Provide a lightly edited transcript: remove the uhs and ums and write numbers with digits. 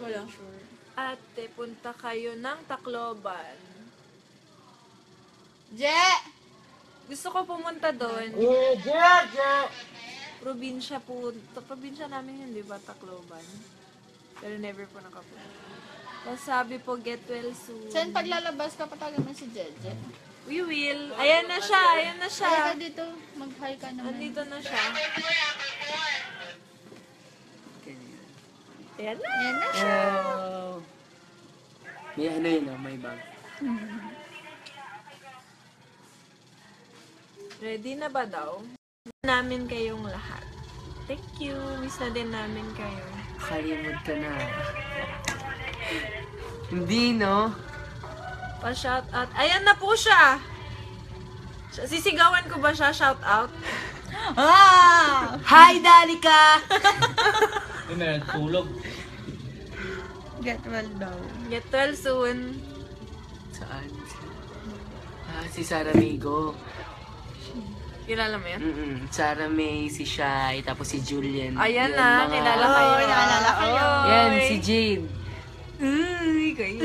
lang sure. Ate, punta kayo ng Tacloban. Je! Gusto ko pumunta doon. Je! Probinsya po. Probinsya namin yun, di ba? Tacloban. Pero never po nakapunta. Tapos sabi po, get well soon. Saan paglalabas ka, patagal mo si Jeje? We will. Ayan na siya, ayan na siya. Kaya ka dito, mag-hi ka naman. Nandito na siya. Ayan na. Yan na siya. Wow. May ano yun, may bag. Ready na ba daw? Miss namin kayong lahat. Thank you. Miss na din namin kayo. Kalimod ka na. Hindi, no? Pa-shout out. Ayan na po siya! Sisigawan ko ba siya? Shout out? Ah! Hi, Danica! May meron tulog. Get well daw. Get well soon. Saan? Si Sarah Migo. Kilala mo yan? Sarah May, si Shai, tapos si Julian. Ayan Yun, na, kilala kayo. Kilala kayo. Oy. Yan, si Jade. Uy, kayo.